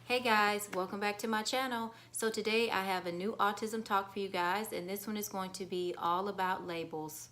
Hey guys, welcome back to my channel. So today I have a new autism talk for you guys, and this one is going to be all about labels.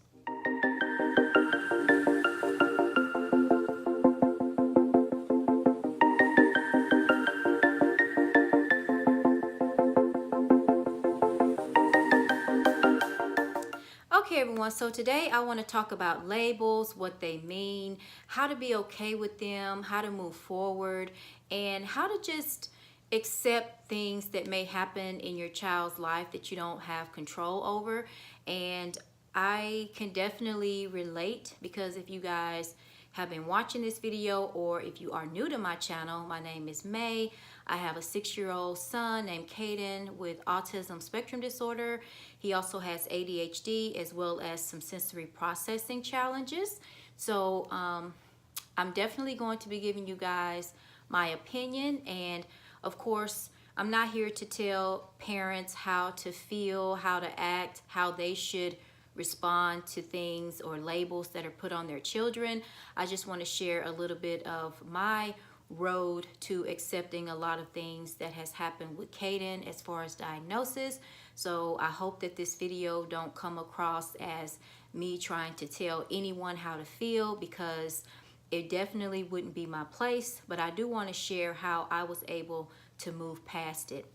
Okay everyone, so today I want to talk about labels, what they mean, how to be okay with them, how to move forward, and how to just accept things that may happen in your child's life that you don't have control over. And I can definitely relate, because if you guys have been watching this video, or if you are new to my channel, my name is May. I have a 6-year-old son named Caden with autism spectrum disorder. He also has ADHD as well as some sensory processing challenges. So I'm definitely going to be giving you guys my opinion, and of course I'm not here to tell parents how to feel, how to act, how they should respond to things or labels that are put on their children. I just want to share a little bit of my road to accepting a lot of things that has happened with Caden as far as diagnosis. So I hope that this video don't come across as me trying to tell anyone how to feel, because it definitely wouldn't be my place, but I do want to share how I was able to move past it.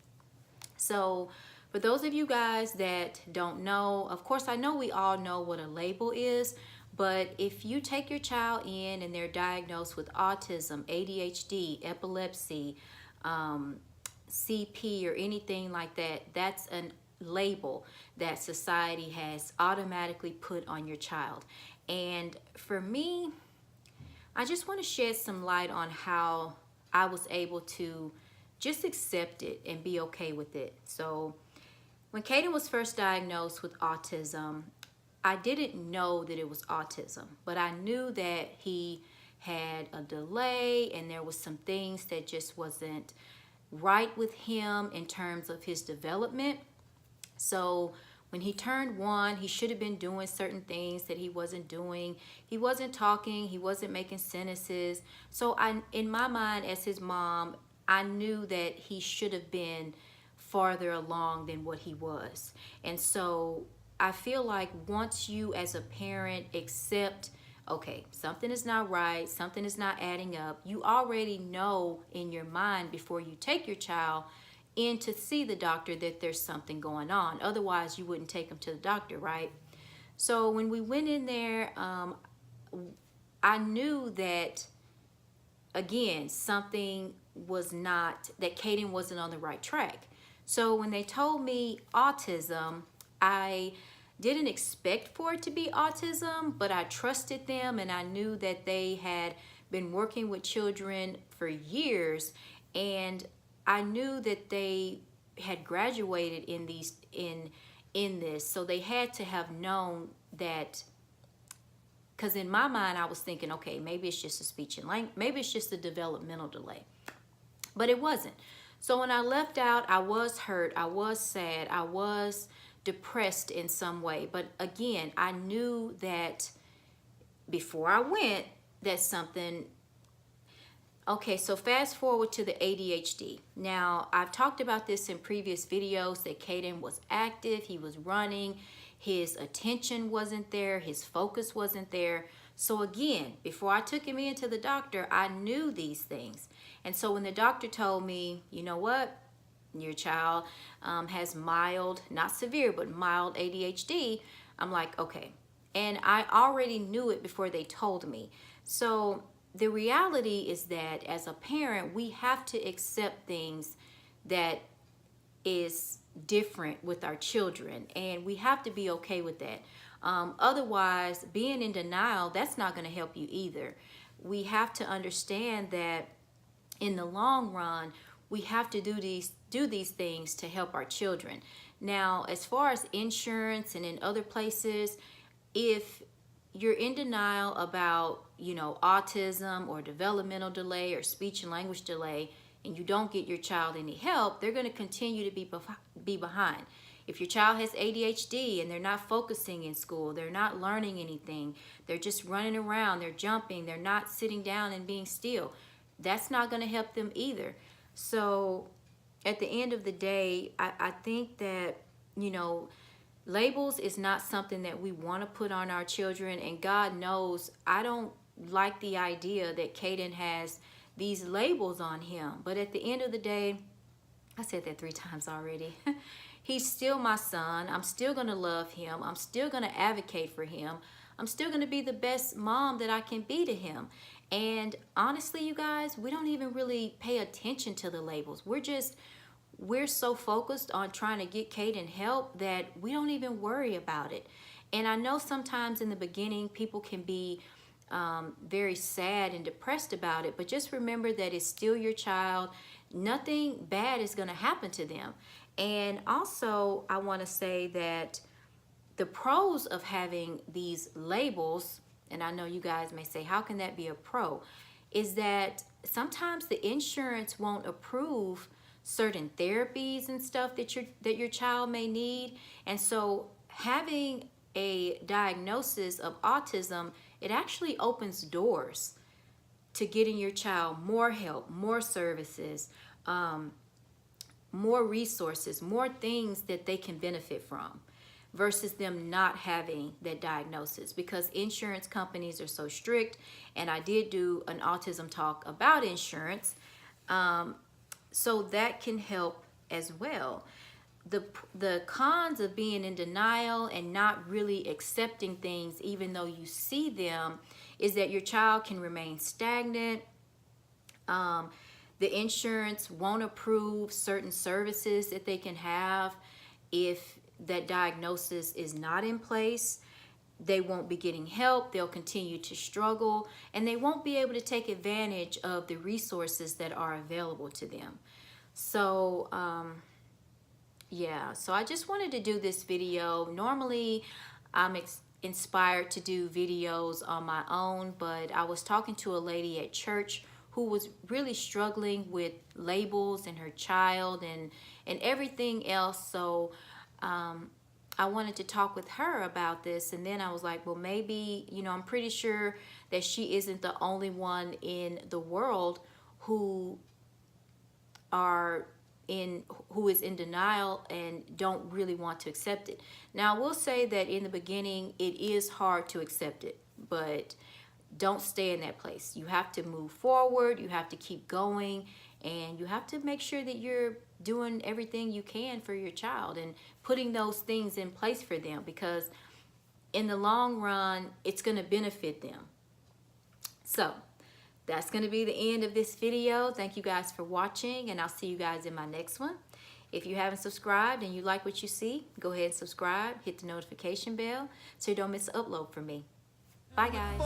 So for those of you guys that don't know, of course I know we all know what a label is, but if you take your child in and they're diagnosed with autism, ADHD, epilepsy, CP, or anything like that, that's a label that society has automatically put on your child. And for me, I just want to shed some light on how I was able to just accept it and be okay with it. So when Caden was first diagnosed with autism, I didn't know that it was autism, but I knew that he had a delay and there was some things that just wasn't right with him in terms of his development. So when he turned 1, he should have been doing certain things that he wasn't doing. He wasn't talking, he wasn't making sentences. So in my mind as his mom, I knew that he should have been farther along than what he was. And so I feel like once you as a parent accept, okay, something is not right, something is not adding up, you already know in your mind before you take your child in to see the doctor that there's something going on. Otherwise, you wouldn't take them to the doctor, right? So when we went in there, I knew that, again, something was not, that Caden wasn't on the right track. So when they told me autism, I didn't expect for it to be autism, but I trusted them, and I knew that they had been working with children for years, and I knew that they had graduated in this, so they had to have known that. Because in my mind I was thinking, okay, maybe it's just a speech and language, maybe it's just a developmental delay, but it wasn't. So when I left out, I was hurt, I was sad, I was depressed in some way. But again, I knew that before I went, that something. Okay, so fast forward to the ADHD. Now, I've talked about this in previous videos that Caden was active, he was running, his attention wasn't there, his focus wasn't there. So again, before I took him into the doctor, I knew these things. And so when the doctor told me, you know what, your child has mild, not severe, but mild ADHD, I'm like, okay. And I already knew it before they told me. So the reality is that as a parent, we have to accept things that is different with our children, and we have to be okay with that. Otherwise, being in denial, that's not going to help you either. We have to understand that in the long run, we have to do these things to help our children. Now, as far as insurance and in other places, if you're in denial about, autism or developmental delay or speech and language delay, and you don't get your child any help, they're going to continue to be behind. If your child has ADHD and they're not focusing in school, they're not learning anything, they're just running around, they're jumping, they're not sitting down and being still, that's not going to help them either. So at the end of the day, I think that, you know, labels is not something that we want to put on our children. And God knows I don't like the idea that Caden has these labels on him. But at the end of the day, I said that 3 times already. He's still my son. I'm still going to love him. I'm still going to advocate for him. I'm still going to be the best mom that I can be to him. And honestly, you guys, we don't even really pay attention to the labels. We're so focused on trying to get Caden help that we don't even worry about it. And I know sometimes in the beginning, people can be very sad and depressed about it, but just remember that it's still your child. Nothing bad is going to happen to them. And also, I want to say that the pros of having these labels, and I know you guys may say, how can that be a pro? Is that sometimes the insurance won't approve certain therapies and stuff that your child may need. And so having a diagnosis of autism, it actually opens doors to getting your child more help, more services, more resources, more things that they can benefit from, versus them not having that diagnosis, because insurance companies are so strict. And I did do an autism talk about insurance, so that can help as well. The cons of being in denial and not really accepting things even though you see them is that your child can remain stagnant. The insurance won't approve certain services that they can have if that diagnosis is not in place. They won't be getting help. They'll continue to struggle, and they won't be able to take advantage of the resources that are available to them. So, yeah, so I just wanted to do this video. Normally, I'm inspired to do videos on my own, but I was talking to a lady at church who was really struggling with labels and her child and everything else. So I wanted to talk with her about this, and then I was like, well, maybe, you know, I'm pretty sure that she isn't the only one in the world who is in denial and don't really want to accept it. Now, I will say that in the beginning, it is hard to accept it, but don't stay in that place. You have to move forward. You have to keep going, and you have to make sure that you're doing everything you can for your child and putting those things in place for them, because in the long run, it's going to benefit them. So that's going to be the end of this video. Thank you guys for watching, and I'll see you guys in my next one. If you haven't subscribed and you like what you see, go ahead and subscribe, hit the notification bell so you don't miss an upload from me. Bye, guys.